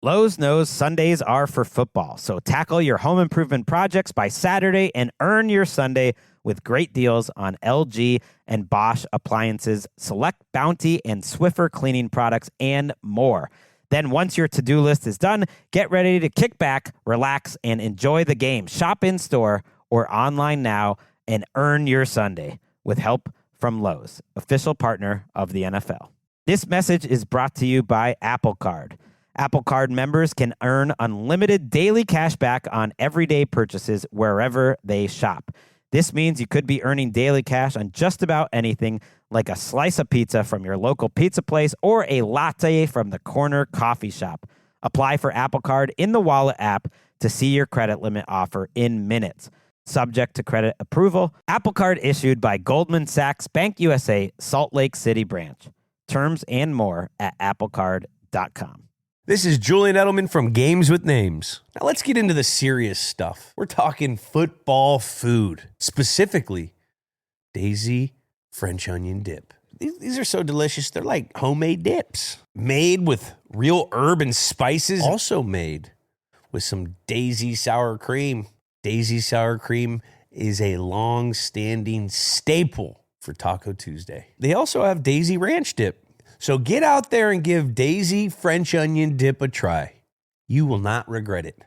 Lowe's knows Sundays are for football, so tackle your home improvement projects by Saturday and earn your Sunday with great deals on LG and Bosch appliances, select Bounty and Swiffer cleaning products, and more. Then once your to-do list is done, get ready to kick back, relax, and enjoy the game. Shop in-store or online now and earn your Sunday with help from Lowe's, official partner of the NFL. This message is brought to you by Apple Card. Apple Card members can earn unlimited daily cash back on everyday purchases wherever they shop. This means you could be earning daily cash on just about anything, like a slice of pizza from your local pizza place or a latte from the corner coffee shop. Apply for Apple Card in the Wallet app to see your credit limit offer in minutes. Subject to credit approval. Apple Card issued by Goldman Sachs Bank USA, Salt Lake City branch. Terms and more at applecard.com. This is Julian Edelman from Games with Names. Now let's get into the serious stuff. We're talking football food, specifically Daisy French onion dip. These are so delicious. They're like homemade dips, made with real herb and spices, also made with some Daisy sour cream. Daisy sour cream is a long-standing staple for Taco Tuesday. They also have Daisy ranch dip. So get out there and give Daisy French onion dip a try. You will not regret it.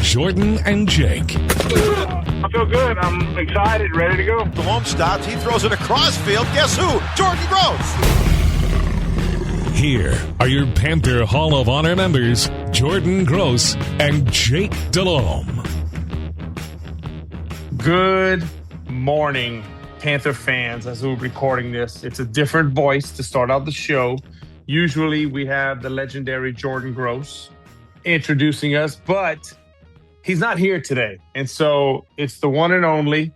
Jordan and Jake. I feel good. I'm excited, ready to go. DeLome stops. He throws it across field. Guess who? Jordan Gross. Here are your Panther Hall of Honor members, Jordan Gross and Jake DeLome. Good morning, Panther fans. As we're recording this, it's a different voice to start out the show. Usually we have the legendary Jordan Gross introducing us, but he's not here today. And so it's the one and only,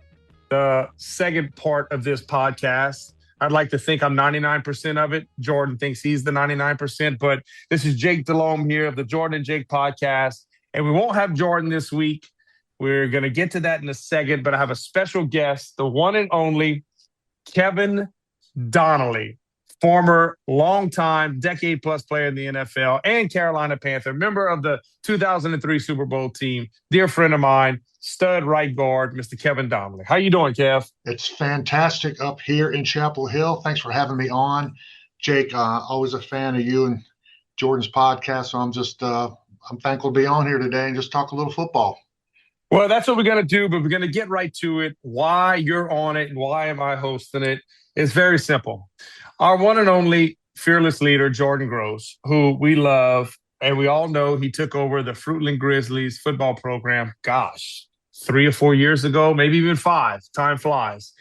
the second part of this podcast. I'd like to think I'm 99% of it. Jordan thinks he's the 99%, but this is Jake DeLome here of the Jordan and Jake podcast. And we won't have Jordan this week. We're going to get to that in a second, but I have a special guest, the one and only Kevin Donnalley, former longtime decade-plus player in the NFL and Carolina Panther, member of the 2003 Super Bowl team, dear friend of mine, stud right guard, Mr. Kevin Donnalley. How you doing, Kev? It's fantastic up here in Chapel Hill. Thanks for having me on. Jake, always a fan of you and Jordan's podcast, so I'm thankful to be on here today and just talk a little football. Well, that's what we're going to do, but we're going to get right to it. Why you're on it and why am I hosting it? It's very simple. Our one and only fearless leader, Jordan Gross, who we love, and we all know he took over the Fruitland Grizzlies football program, 3 or 4 years ago, maybe even 5. Time flies.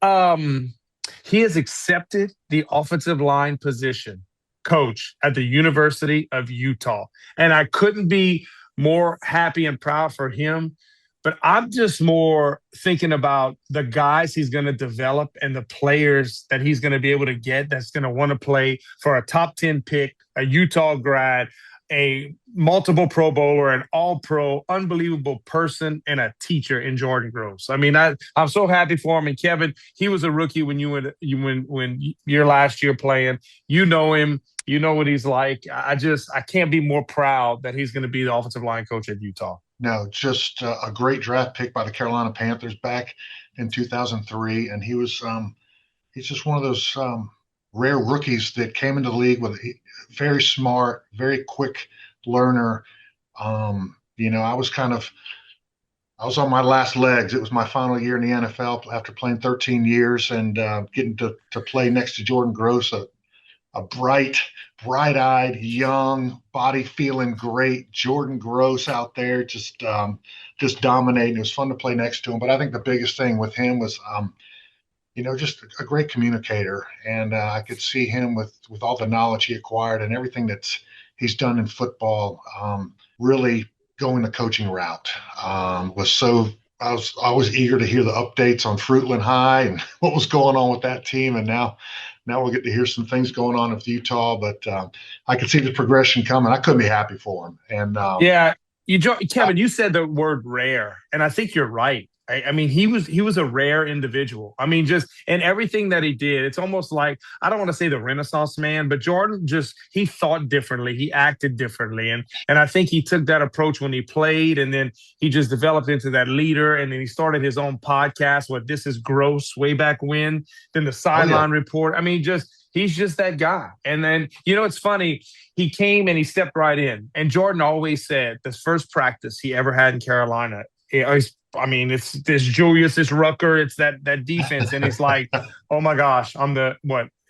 He has accepted the offensive line position coach at the University of Utah, and I couldn't be more happy and proud for him. But I'm just more thinking about the guys he's going to develop and the players that he's going to be able to get that's going to want to play for a top 10 pick, a Utah grad, a multiple Pro Bowler, an All-Pro, unbelievable person, and a teacher in Jordan Gross. I mean, I'm so happy for him. And Kevin, he was a rookie when when your last year playing. You know him. You know what he's like. I can't be more proud that he's going to be the offensive line coach at Utah. No, just a great draft pick by the Carolina Panthers back in 2003. And he was he's just one of those rare rookies that came into the league with a very smart, very quick learner. I was on my last legs. It was my final year in the NFL after playing 13 years and getting to play next to Jordan Gross, a bright-eyed, young, body feeling great Jordan Gross out there, just dominating. It was fun to play next to him. But I think the biggest thing with him was, just a great communicator. And I could see him with all the knowledge he acquired and everything he's done in football, really going the coaching route. I was eager to hear the updates on Fruitland High and what was going on with that team. And now we'll get to hear some things going on with Utah, but I could see the progression coming. I couldn't be happy for him. And Kevin, you said the word rare, and I think you're right. I mean, he was a rare individual. I mean, just in everything that he did, it's almost like, I don't want to say the Renaissance man, but Jordan he thought differently, he acted differently, and I think he took that approach when he played, and then he just developed into that leader, and then he started his own podcast, what This Is Gross, way back when. Then the Sideline Report. I mean, he's just that guy. And then, it's funny. He came and he stepped right in. And Jordan always said this first practice he ever had in Carolina, it's this Julius, this Rucker, it's that defense. And it's like, oh my gosh, I'm the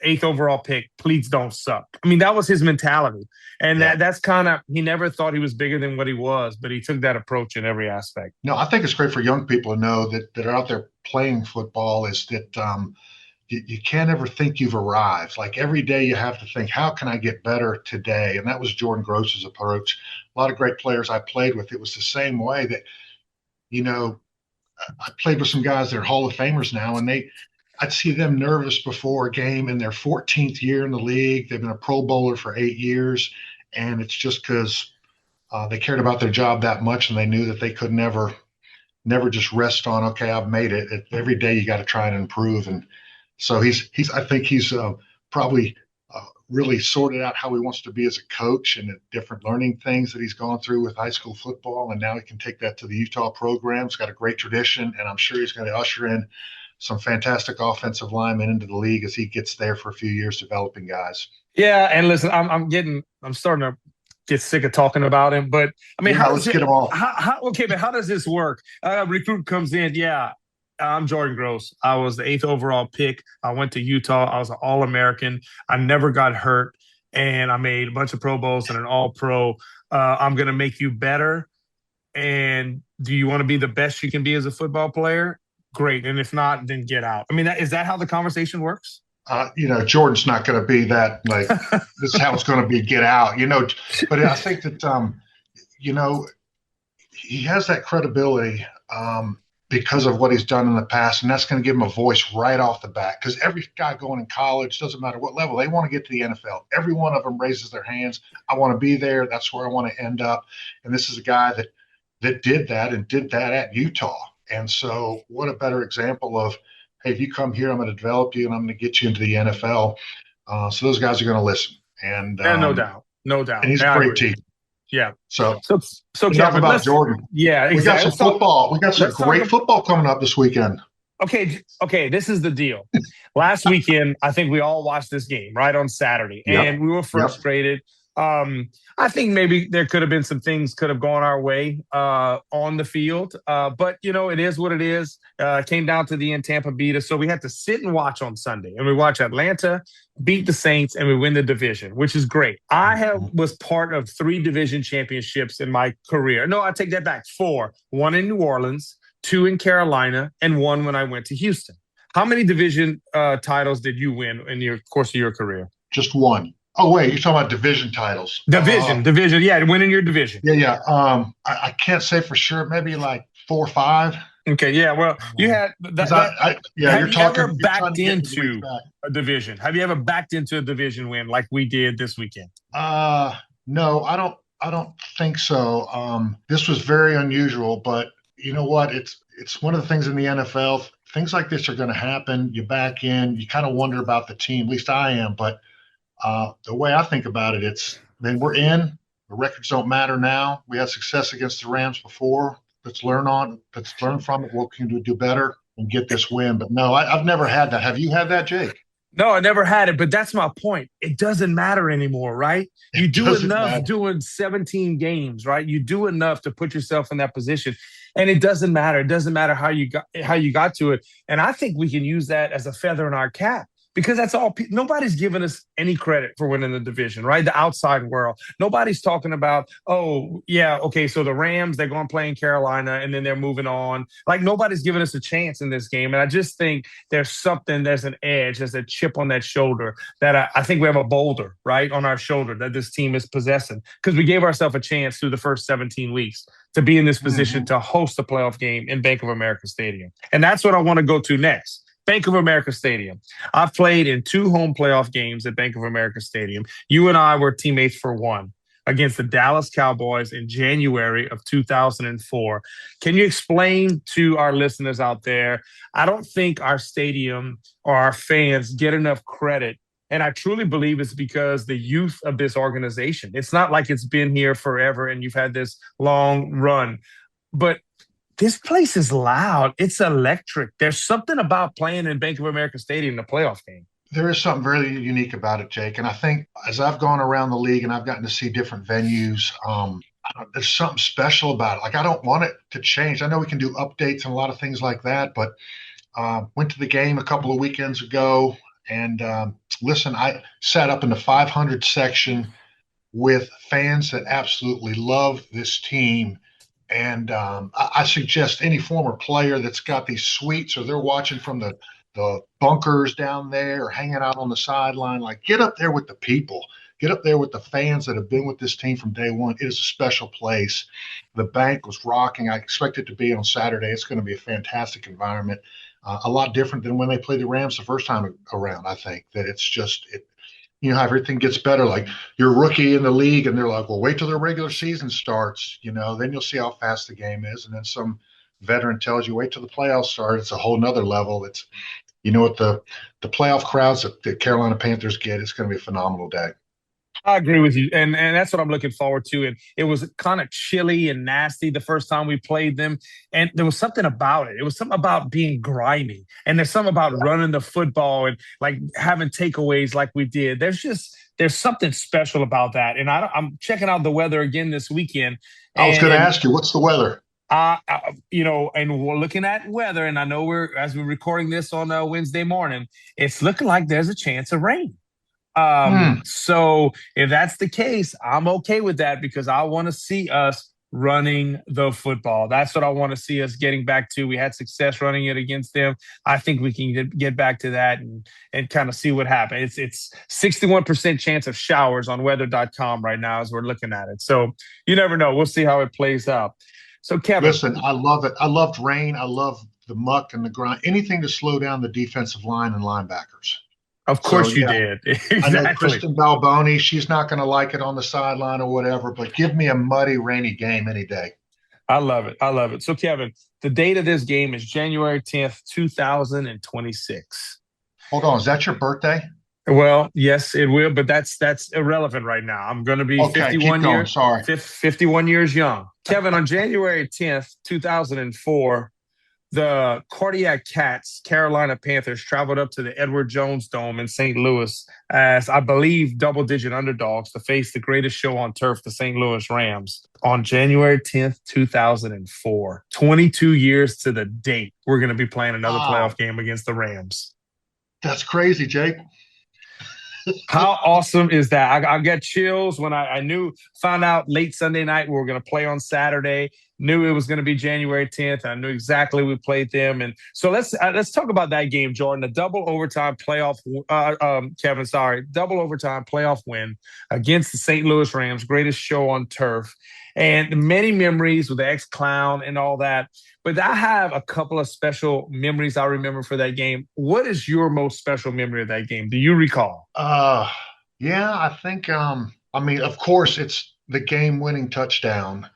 8th overall pick. Please don't suck. I mean, that was his mentality. And that's kind of, he never thought he was bigger than what he was, but he took that approach in every aspect. No, I think it's great for young people to know that are out there playing football is that you can't ever think you've arrived. Like every day you have to think, how can I get better today? And that was Jordan Gross's approach. A lot of great players I played with, it was the same way that, I played with some guys that are Hall of Famers now, and I'd see them nervous before a game in their 14th year in the league. They've been a Pro Bowler for 8 years, and it's just because they cared about their job that much, and they knew that they could never just rest on, okay, I've made it. Every day you got to try and improve. And so I think he's probably really sorted out how he wants to be as a coach and the different learning things that he's gone through with high school football. And now he can take that to the Utah program. It's got a great tradition, and I'm sure he's going to usher in some fantastic offensive linemen into the league as he gets there for a few years developing guys. Yeah, and listen, I'm starting to get sick of talking about him, but I mean, let's get him off. But how does this work? Recruit comes in, I'm Jordan Gross. I was the 8th overall pick. I went to Utah. I was an All-American. I never got hurt, and I made a bunch of Pro Bowls and an All-Pro. I'm going to make you better. And do you want to be the best you can be as a football player? Great. And if not, then get out. I mean, is that how the conversation works? Jordan's not going to be that, like, this is how it's going to be, get out, But I think that, he has that credibility because of what he's done in the past, and that's going to give him a voice right off the bat. Because every guy going in college, doesn't matter what level, they want to get to the NFL. Every one of them raises their hands. I want to be there. That's where I want to end up. And this is a guy that did that and did that at Utah. And so what a better example of, hey, if you come here, I'm going to develop you and I'm going to get you into the NFL. So those guys are going to listen. And no doubt. And he's a great team. Yeah. So Kevin, about Jordan. Yeah, exactly. We got some football. We got some great football coming up this weekend. Okay, this is the deal. Last weekend, I think we all watched this game, right, on Saturday, and we were frustrated. I think maybe there could have been some things could have gone our way on the field. But, it is what it is. It came down to the end. Tampa beat us. So we had to sit and watch on Sunday. And we watch Atlanta beat the Saints and we win the division, which is great. I was part of 3 division championships in my career. No, I take that back. 4. 1 in New Orleans, 2 in Carolina, and 1 when I went to Houston. How many division titles did you win in your course of your career? Just 1. Oh, wait, you're talking about division titles. Division. Yeah, winning your division. Yeah. I can't say for sure. Maybe like 4 or 5. Okay, yeah. Well, you had that. You're talking. Ever backed into a division? Have you ever backed into a division win like we did this weekend? No, I don't think so. This was very unusual, but you know what? It's one of the things in the NFL. Things like this are going to happen. You back in. You kind of wonder about the team. At least I am, but. The way I think about it, we're in. The records don't matter now. We had success against the Rams before. Let's learn from it. What can we do better and get this win? But no, I've never had that. Have you had that, Jake? No, I never had it, but that's my point. It doesn't matter anymore, right? You do enough doing 17 games, right? You do enough to put yourself in that position, and it doesn't matter. It doesn't matter how you got to it. And I think we can use that as a feather in our cap. Because that's all. Nobody's giving us any credit for winning the division, right? The outside world. Nobody's talking about, so the Rams, they're going to play in Carolina, and then they're moving on. Like, nobody's giving us a chance in this game. And I just think there's an edge, there's a chip on that shoulder that I think we have a boulder, right, on our shoulder that this team is possessing. Because we gave ourselves a chance through the first 17 weeks to be in this position to host a playoff game in Bank of America Stadium. And that's what I want to go to next. Bank of America Stadium. I've played in 2 home playoff games at Bank of America Stadium. You and I were teammates for 1. against the Dallas Cowboys in January of 2004. Can you explain to our listeners out there? I don't think our stadium or our fans get enough credit. And I truly believe it's because the youth of this organization. It's not like it's been here forever and you've had this long run. But this place is loud. It's electric. There's something about playing in Bank of America Stadium in a playoff game. There is something very unique about it, Jake. And I think as I've gone around the league and I've gotten to see different venues, there's something special about it. Like, I don't want it to change. I know we can do updates and a lot of things like that, but went to the game a couple of weekends ago. And listen, I sat up in the 500 section with fans that absolutely love this team. And I suggest any former player that's got these suites or they're watching from the bunkers down there or hanging out on the sideline, like, get up there with the people. Get up there with the fans that have been with this team from day one. It is a special place. The bank was rocking. I expect it to be on Saturday. It's going to be a fantastic environment. A lot different than when they played the Rams the first time around. I think that it's just you know how everything gets better. Like, you're a rookie in the league and they're like, well, wait till the regular season starts, then you'll see how fast the game is. And then some veteran tells you, wait till the playoffs start. It's a whole nother level. It's, what the playoff crowds that the Carolina Panthers get, it's going to be a phenomenal day. I agree with you. And that's what I'm looking forward to. And it was kind of chilly and nasty the first time we played them. And there was something about it. It was something about being grimy. And there's something about running the football and like having takeaways like we did. There's something special about that. And I'm checking out the weather again this weekend. I was going to ask you, what's the weather? And we're looking at weather, and I know as we're recording this on Wednesday morning, it's looking like there's a chance of rain. So if that's the case, I'm okay with that because I want to see us running the football. That's what I want to see us getting back to. We had success running it against them. I think we can get back to that and kind of see what happens. It's 61% chance of showers on weather.com right now as we're looking at it. So you never know. We'll see how it plays out. So, Kevin. Listen, I love it. I loved rain. I love the muck and the grind. Anything to slow down the defensive line and linebackers. Of course you did. Exactly. I know Kristen Balboni, she's not going to like it on the sideline or whatever, but give me a muddy, rainy game any day. I love it. I love it. So, Kevin, the date of this game is January 10th, 2026. Hold on. Is that your birthday? Well, yes, it will, but that's irrelevant right now. I'm going to be 51 years young. Kevin, on January 10th, 2004, the Cardiac Cats, Carolina Panthers, traveled up to the Edward Jones Dome in St. Louis as, I believe, double-digit underdogs to face the greatest show on turf, the St. Louis Rams. On January 10th, 2004, 22 years to the date, we're going to be playing another playoff game against the Rams. That's crazy, Jake. How awesome is that? I got chills when I found out late Sunday night we were going to play on Saturday. Knew it was going to be January 10th. I knew exactly we played them, and so let's talk about that game, Jordan. The double overtime playoff win against the St. Louis Rams, greatest show on turf, and many memories with the ex-clown and all that. But I have a couple of special memories I remember for that game. What is your most special memory of that game? Do you recall? Yeah, I think, of course, it's the game-winning touchdown.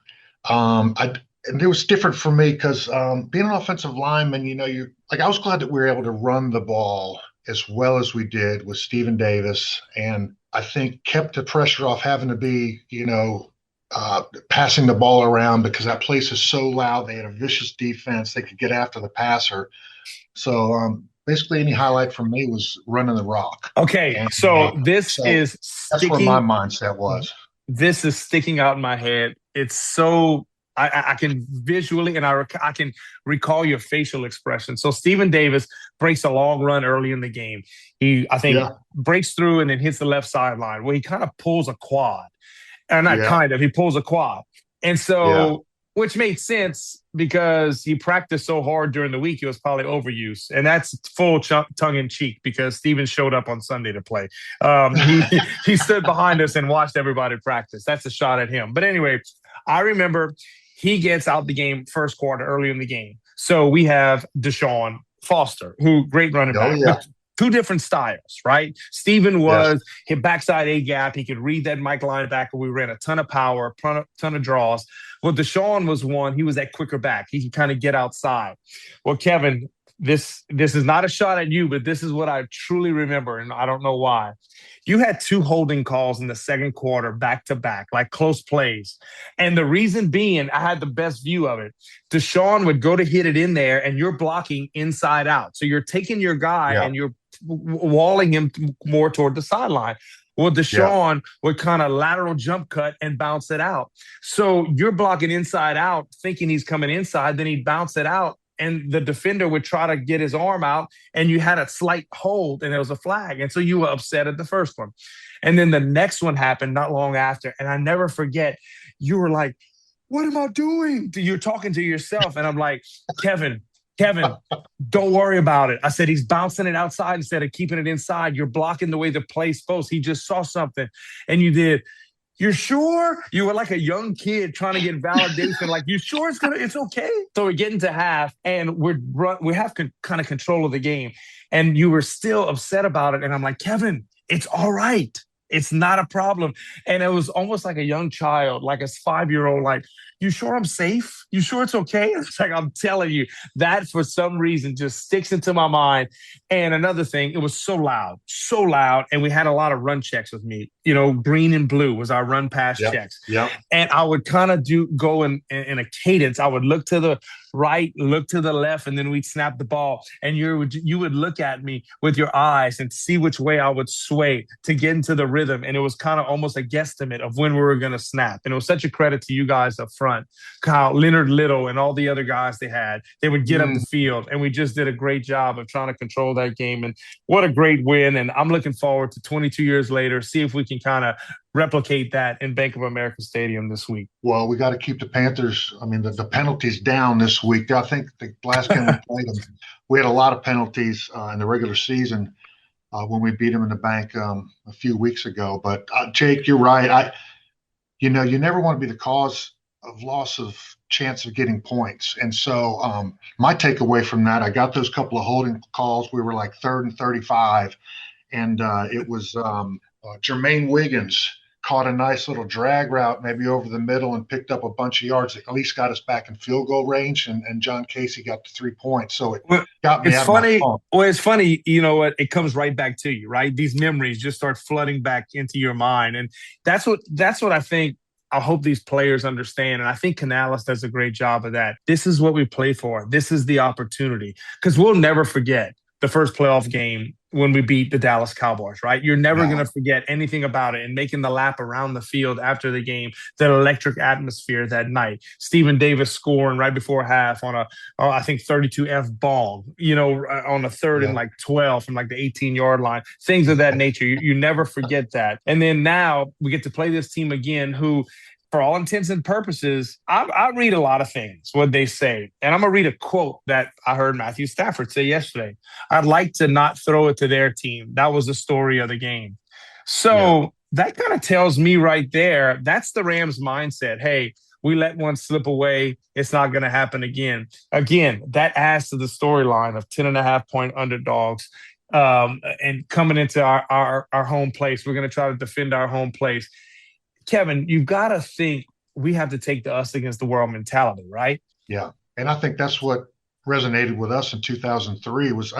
And it was different for me because being an offensive lineman, I was glad that we were able to run the ball as well as we did with Stephen Davis, and I think kept the pressure off having to be, passing the ball around because that place is so loud. They had a vicious defense. They could get after the passer. So basically any highlight from me was running the rock. Okay, and, that's where my mindset was. This is sticking out in my head. It's so I can visually and I can recall your facial expression. So Stephen Davis breaks a long run early in the game. He breaks through and then hits the left sideline where he kind of pulls a quad. He pulls a quad. And so, which made sense because he practiced so hard during the week, it was probably overuse. And that's full tongue in cheek because Steven showed up on Sunday to play. He stood behind us and watched everybody practice. That's a shot at him. But anyway, I remember he gets out the game first quarter early in the game. So we have Deshaun Foster, who great running back. two different styles, right? Steven was his backside A gap. He could read that Mike linebacker. We ran a ton of power, ton of draws. Well, Deshaun was one. He was that quicker back. He could kind of get outside. Well, Kevin, this is not a shot at you, but this is what I truly remember, and I don't know why. You had two holding calls in the second quarter back to back, like close plays. And the reason being, I had the best view of it. Deshaun would go to hit it in there, and you're blocking inside out. So you're taking your guy and you're walling him more toward the sideline. Well, Deshaun would kind of lateral jump cut and bounce it out. So you're blocking inside out, thinking he's coming inside, then he'd bounce it out. And the defender would try to get his arm out, and you had a slight hold, and it was a flag. And so you were upset at the first one. And then the next one happened not long after. And I never forget, you were like, what am I doing? You're talking to yourself. And I'm like, Kevin, don't worry about it. I said, he's bouncing it outside instead of keeping it inside. You're blocking the way the play's supposed. He just saw something. And you did. You're sure? You were like a young kid trying to get validation. Like, you sure it's okay? So we're getting to half, and we have kind of control of the game. And you were still upset about it. And I'm like, Kevin, it's all right. It's not a problem. And it was almost like a young child, like a 5-year-old, like, you sure I'm safe? You sure it's okay? It's like, I'm telling you, that for some reason just sticks into my mind. And another thing, it was so loud. And we had a lot of run checks with me. You know, green and blue was our run pass checks. Yep. And I would kind of go in a cadence. I would look to the right, look to the left, and then we'd snap the ball. And you would look at me with your eyes and see which way I would sway to get into the rhythm. And it was kind of almost a guesstimate of when we were going to snap. And it was such a credit to you guys up front. Kyle, Leonard Little, and all the other guys they would get up the field, and we just did a great job of trying to control that game. And what a great win. And I'm looking forward to 22 years later, see if we can kind of replicate that in Bank of America Stadium this week. Well, we got to keep the Panthers. I mean, the penalties down this week. I think the last game we played them, we had a lot of penalties in the regular season when we beat them in the Bank a few weeks ago. But Jake, you're right. You never want to be the cause of loss of chance of getting points. And so my takeaway from that, I got those couple of holding calls. We were like 3rd and 35, and it was Jermaine Wiggins caught a nice little drag route maybe over the middle and picked up a bunch of yards that at least got us back in field goal range, and John Casey got the 3 points. So it got me out of my phone. Well, it's funny, you know what? It comes right back to you, right? These memories just start flooding back into your mind. And that's what I think. I hope these players understand, and I think Canales does a great job of that. This is what we play for. This is the opportunity, because we'll never forget the first playoff game when we beat the Dallas Cowboys, right? You're never going to forget anything about it, and making the lap around the field after the game, that electric atmosphere that night. Stephen Davis scoring right before half on I think 32F ball, on a 3rd and like 12 from like the 18-yard line, things of that nature. You never forget that. And then now we get to play this team again who, for all intents and purposes, I read a lot of things, what they say. And I'm going to read a quote that I heard Matthew Stafford say yesterday. I'd like to not throw it to their team. That was the story of the game. So that kind of tells me right there, that's the Rams mindset. Hey, we let one slip away. It's not going to happen again. Again, that adds to the storyline of 10.5-point underdogs. And coming into our home place, we're going to try to defend our home place. Kevin, you've got to think we have to take the us against the world mentality, right? Yeah. And I think that's what resonated with us in 2003 was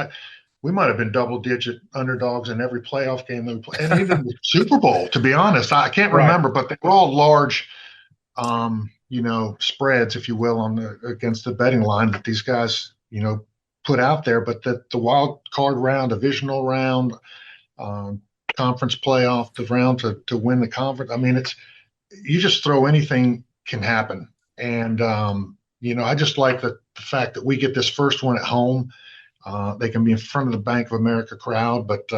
we might have been double-digit underdogs in every playoff game that we played, and even the Super Bowl, to be honest. I can't remember, but they were all large, spreads, if you will, against the betting line that these guys, put out there. But the wild card round, divisional round, conference playoff, the round to win the conference. I mean, you just throw anything can happen. And, I just like the fact that we get this first one at home. They can be in front of the Bank of America crowd, but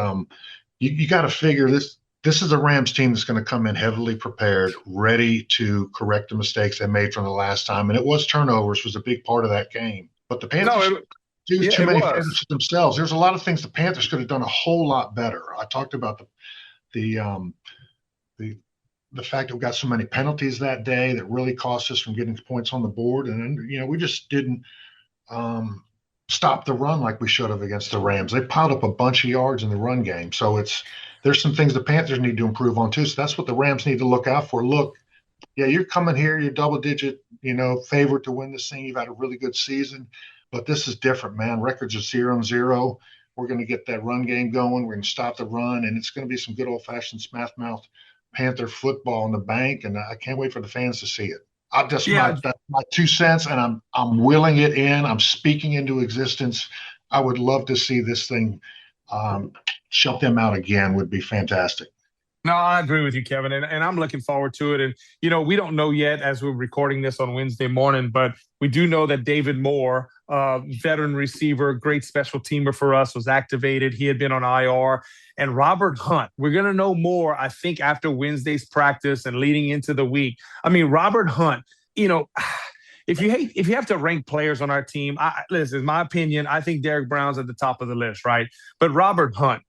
you got to figure this is a Rams team that's going to come in heavily prepared, ready to correct the mistakes they made from the last time. And it was turnovers was a big part of that game. But the Panthers too many favorites themselves. There's a lot of things the Panthers could have done a whole lot better. I talked about the fact that we got so many penalties that day that really cost us from getting points on the board, and we just didn't stop the run like we should have against the Rams. They piled up a bunch of yards in the run game. So there's some things the Panthers need to improve on too. So that's what the Rams need to look out for. Look, yeah, you're coming here, you're double digit, favorite to win this thing. You've had a really good season, but this is different, man. Records are 0-0. We're going to get that run game going. We're going to stop the run, and it's going to be some good old fashioned smash mouth Panther football in the bank. And I can't wait for the fans to see it. That's my 2 cents, and I'm willing it in. I'm speaking into existence. I would love to see this thing shut them out again. Would be fantastic. No, I agree with you, Kevin, and I'm looking forward to it. And, we don't know yet as we're recording this on Wednesday morning, but we do know that David Moore, veteran receiver, great special teamer for us, was activated. He had been on IR. And Robert Hunt, we're going to know more, I think, after Wednesday's practice and leading into the week. I mean, Robert Hunt, if you have to rank players on our team, listen, in my opinion, I think Derek Brown's at the top of the list, right? But Robert Hunt,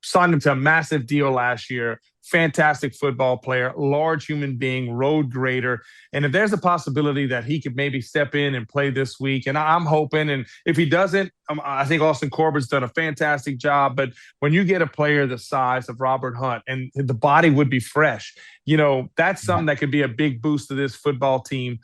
signed him to a massive deal last year. Fantastic football player, large human being, road grader. And if there's a possibility that he could maybe step in and play this week, and I'm hoping, and if he doesn't, I think Austin Corbett's done a fantastic job. But when you get a player the size of Robert Hunt, and the body would be fresh, that's something that could be a big boost to this football team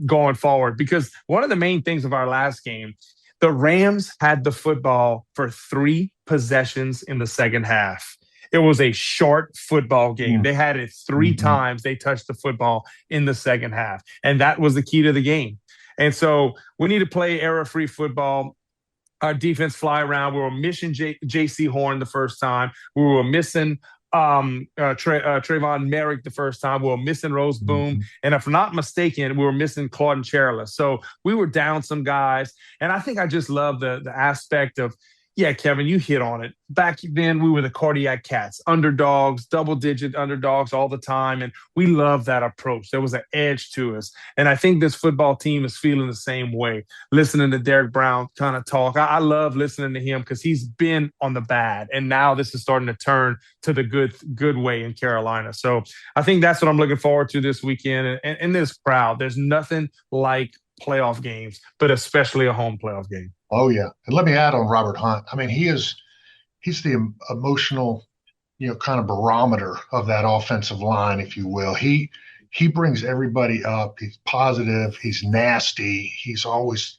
going forward. Because one of the main things of our last game, the Rams had the football for 3 possessions in the second half. It was a short football game. They had it 3 times they touched the football in the second half. And that was the key to the game. And so we need to play error-free football. Our defense fly around. We were missing J.C. Horn the first time. We were missing Trayvon Merrick the first time. We were missing Rose Boom. And if I'm not mistaken, we were missing Claude Charles. So we were down some guys. And I think I just love the aspect of, yeah, Kevin, you hit on it. Back then, we were the Cardiac Cats, underdogs, double-digit underdogs all the time, and we love that approach. There was an edge to us, and I think this football team is feeling the same way. Listening to Derek Brown kind of talk, I love listening to him because he's been on the bad, and now this is starting to turn to the good way in Carolina. So I think that's what I'm looking forward to this weekend, and this crowd. There's nothing like playoff games, but especially a home playoff game. Oh, yeah. And let me add on Robert Hunt. I mean, he's the emotional, kind of barometer of that offensive line, if you will. He brings everybody up. He's positive. He's nasty. He's always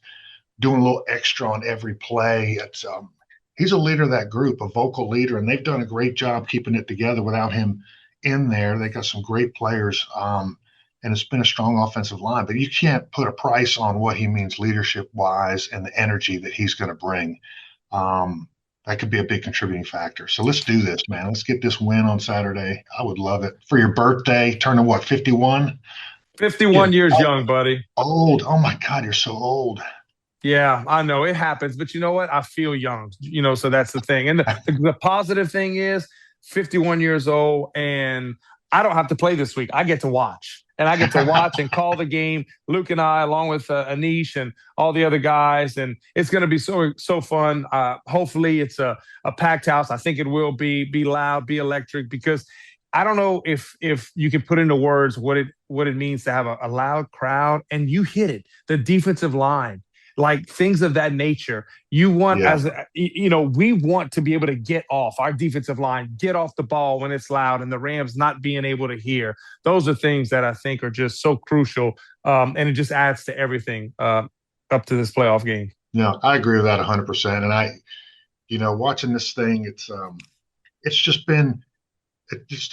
doing a little extra on every play. He's a leader of that group, a vocal leader, and they've done a great job keeping it together without him in there. They got some great players. And it's been a strong offensive line, but you can't put a price on what he means leadership-wise and the energy that he's going to bring. That could be a big contributing factor. So let's do this, man. Let's get this win on Saturday. I would love it. For your birthday, turning what, 51? 51 years young, buddy. Old. Oh, my God, you're so old. Yeah, I know. It happens. But you know what? I feel young, so that's the thing. And the positive thing is 51 years old, and I don't have to play this week. I get to watch. And I get to watch and call the game, Luke and I, along with Anish and all the other guys. And it's going to be so fun. Hopefully it's a packed house. I think it will be loud, be electric, because I don't know if you can put into words what it means to have a loud crowd. And you hit it, the defensive line, like things of that nature. You want, we want to be able to get off our defensive line, get off the ball when it's loud, and the Rams not being able to hear. Those are things that I think are just so crucial. And it just adds to everything up to this playoff game. Yeah, I agree with that 100%. And watching this thing, it's just been,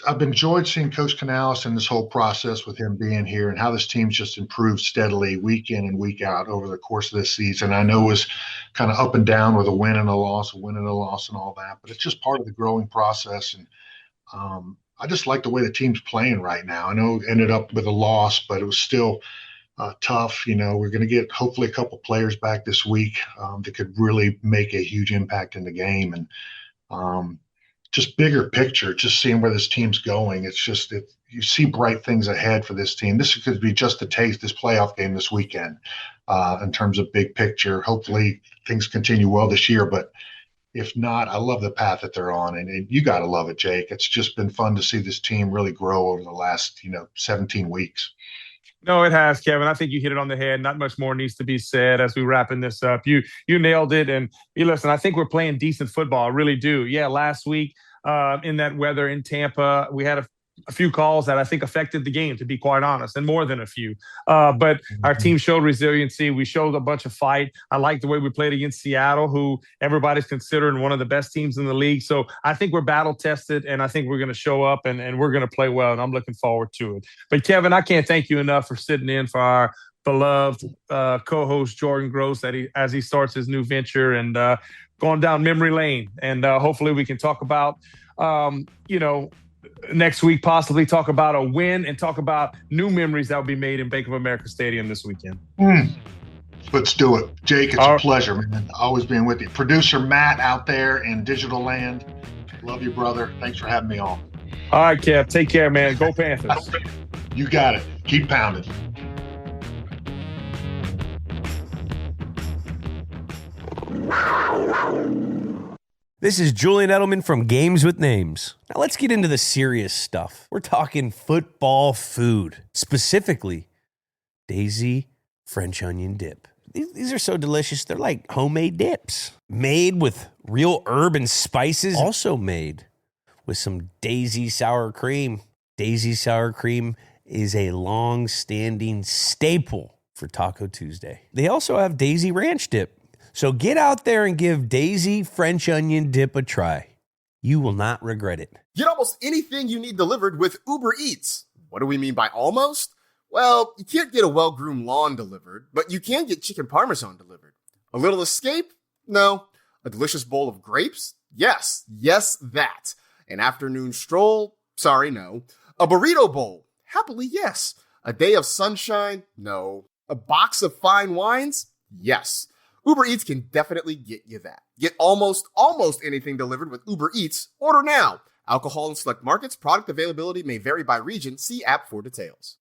I've enjoyed seeing Coach Canales and this whole process with him being here and how this team's just improved steadily week in and week out over the course of this season. I know it was kind of up and down with a win and a loss and all that, but it's just part of the growing process. And I just like the way the team's playing right now. I know it ended up with a loss, but it was still tough. We're going to get hopefully a couple players back this week that could really make a huge impact in the game. And just bigger picture, just seeing where this team's going. It's just you see bright things ahead for this team. This could be just a taste, this playoff game this weekend, in terms of big picture. Hopefully things continue well this year, but if not, I love the path that they're on, and you got to love it, Jake. It's just been fun to see this team really grow over the last 17 weeks. No, it has, Kevin. I think you hit it on the head. Not much more needs to be said as we wrapping this up. You nailed it. And you listen, I think we're playing decent football. I really do. Yeah, last week in that weather in Tampa, we had a few calls that I think affected the game, to be quite honest, and more than a few. But our team showed resiliency. We showed a bunch of fight. I like the way we played against Seattle, who everybody's considering one of the best teams in the league. So I think we're battle tested, and I think we're going to show up and we're going to play well, and I'm looking forward to it. But Kevin, I can't thank you enough for sitting in for our beloved co-host Jordan Gross as he starts his new venture and going down memory lane. And hopefully we can talk about, next week, possibly talk about a win and talk about new memories that will be made in Bank of America Stadium this weekend. Let's do it. Jake, it's a pleasure, man. Always being with you. Producer Matt out there in digital land. Love you, brother. Thanks for having me on. All right, Kev. Take care, man. Go Panthers. You got it. Keep pounding. This is Julian Edelman from Games with Names. Now let's get into the serious stuff. We're talking football food, specifically Daisy French onion dip. These are so delicious. They're like homemade dips, made with real herb and spices, also made with some Daisy sour cream. Daisy sour cream is a long-standing staple for Taco Tuesday. They also have Daisy ranch dip. So get out there and give Daisy French onion dip a try. You will not regret it. Get almost anything you need delivered with Uber Eats. What do we mean by almost? Well, you can't get a well-groomed lawn delivered, but you can get chicken parmesan delivered. A little escape? No. A delicious bowl of grapes? Yes. Yes, that. An afternoon stroll? Sorry, no. A burrito bowl? Happily, yes. A day of sunshine? No. A box of fine wines? Yes. Uber Eats can definitely get you that. Get almost anything delivered with Uber Eats. Order now. Alcohol in select markets. Product availability may vary by region. See app for details.